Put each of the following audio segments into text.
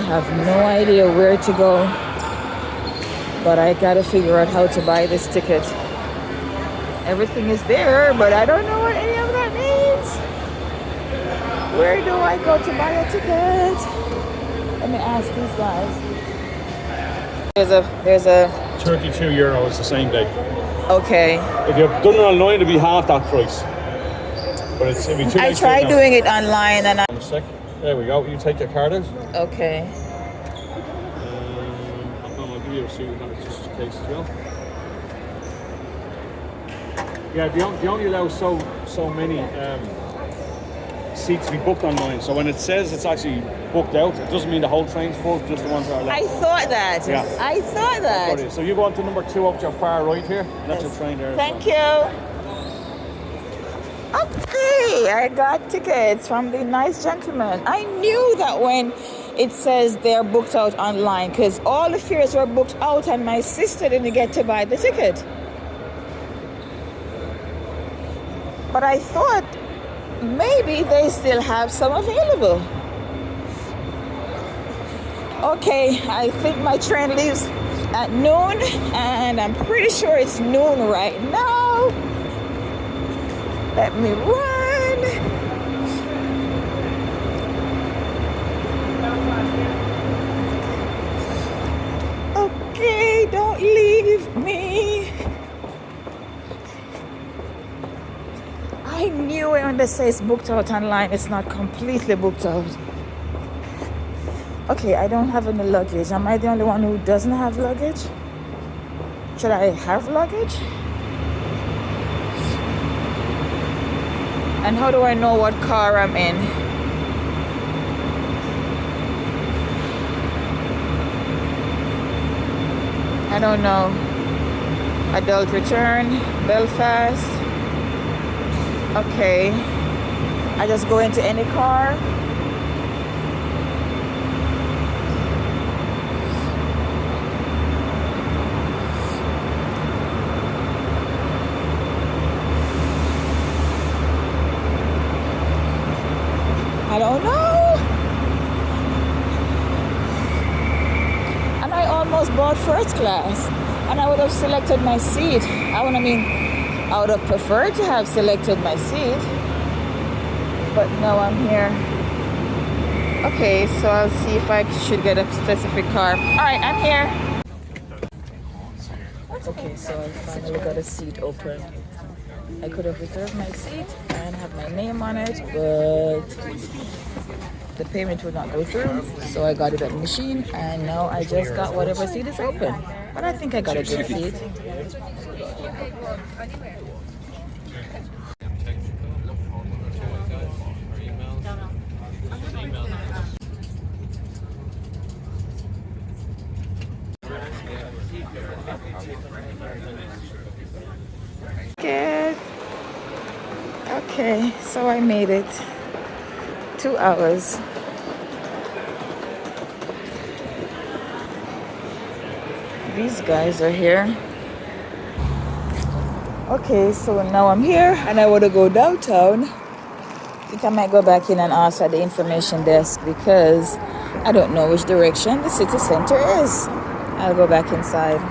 have no idea where to go, but I gotta figure out how to buy this ticket. Everything is there, but I don't know what any of that means. Where do I go to buy a ticket? Let me ask these guys. There's a €32 the same day. Okay. If you've done it online, it'd be half that price. But it'd be too I tried doing it online and a sec. There we go. You take your card out. Okay. I'll give you a receipt just in case as well. Yeah, they only allow so many seats to be booked online. So when it says it's actually booked out, it doesn't mean the whole train's full, just the ones that are left. I thought that. Yeah. I thought that. So you go on to number 2 up to your far right here. That's your train there. Thank you. Okay, I got tickets from the nice gentleman. I knew that when it says they're booked out online, because all the fares were booked out and my sister didn't get to buy the ticket. But I thought maybe they still have some available. Okay, I think my train leaves at noon, and I'm pretty sure it's noon right now. Let me run. Okay, don't leave me. I knew when they say it's booked out online, it's not completely booked out. Okay, I don't have any luggage. Am I the only one who doesn't have luggage? Should I have luggage? And how do I know what car I'm in? I don't know. Adult return, Belfast. Okay. I just go into any car. I don't know. And I almost bought first class, and I would have selected my seat. I would have preferred to have selected my seat, but no, I'm here. Okay, so I'll see if I should get a specific car. All right, I'm here. Okay, so I finally got a seat open. I could have reserved my seat and have my name on it, but the payment would not go through, so I got it at the machine, and now I just got whatever seat is open. But I think I got a good seat. Good. Okay, so I made it. 2 hours. These guys are here. Okay, so now I'm here and I want to go downtown. I think I might go back in and ask at the information desk because I don't know which direction the city center is. I'll go back inside.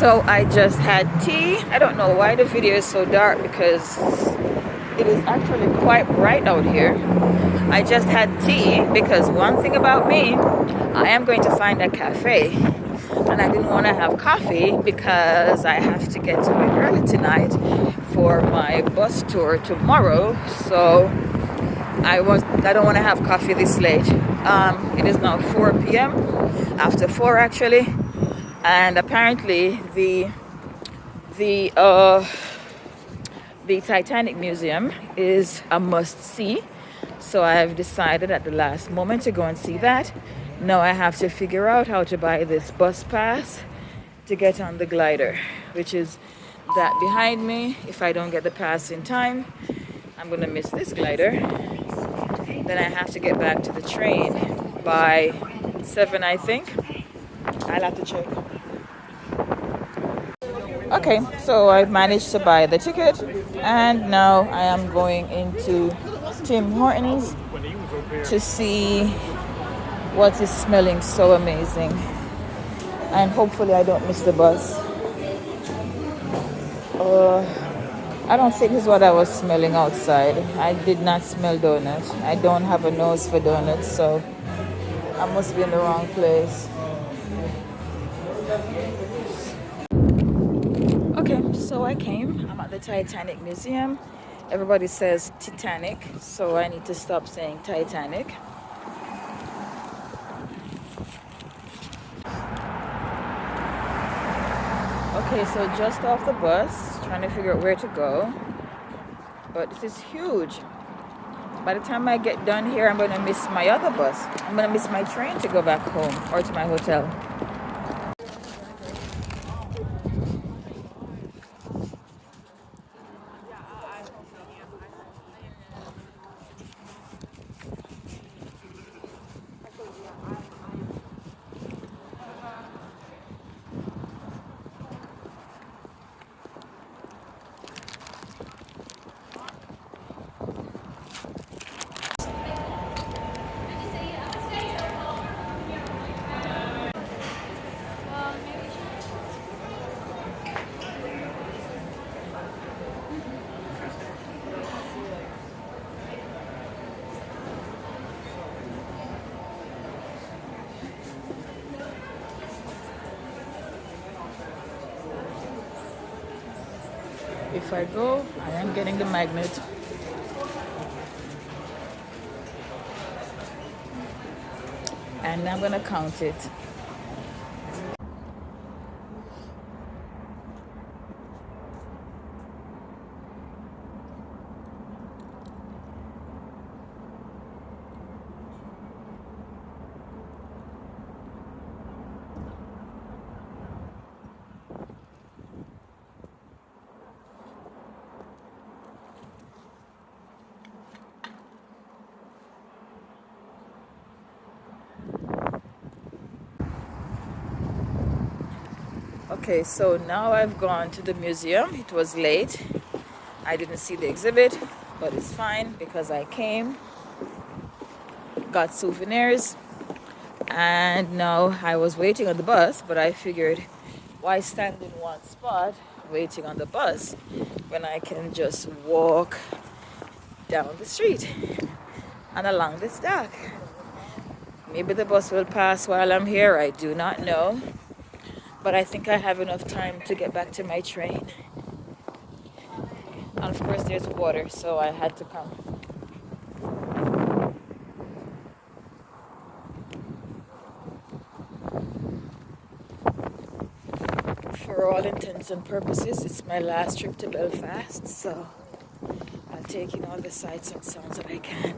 So I just had tea. I don't know why the video is so dark because it is actually quite bright out here. I just had tea because one thing about me, I am going to find a cafe, and I didn't want to have coffee because I have to get to bed early tonight for my bus tour tomorrow. So I don't want to have coffee this late. It is now 4 p.m. after 4 actually, and apparently the Titanic Museum is a must-see. So I have decided at the last moment to go and see that. Now I have to figure out how to buy this bus pass to get on the glider, which is that behind me. If I don't get the pass in time, I'm gonna miss this glider. Then I have to get back to the train by 7, I think. I'll have to check. Okay, so I've managed to buy the ticket, and now I am going into Tim Hortons to see what is smelling so amazing, and hopefully I don't miss the bus. I don't think this is what I was smelling outside. I did not smell donuts. I don't have a nose for donuts, so I must be in the wrong place. Okay, so I came. I'm at the Titanic Museum. Everybody says Titanic, so I need to stop saying Titanic. Okay, so just off the bus, trying to figure out where to go. But this is huge. By the time I get done here, I'm going to miss my other bus. I'm going to miss my train to go back home or to my hotel. If I go, I am getting the magnet. And I'm going to count it. Okay, so now I've gone to the museum. It was late. I didn't see the exhibit, but it's fine because I came, got souvenirs, and now I was waiting on the bus, but I figured why stand in one spot waiting on the bus when I can just walk down the street and along this dock. Maybe the bus will pass while I'm here, I do not know. But I think I have enough time to get back to my train. And of course there's water, so I had to come. For all intents and purposes, it's my last trip to Belfast, so I'll take in all the sights and sounds that I can.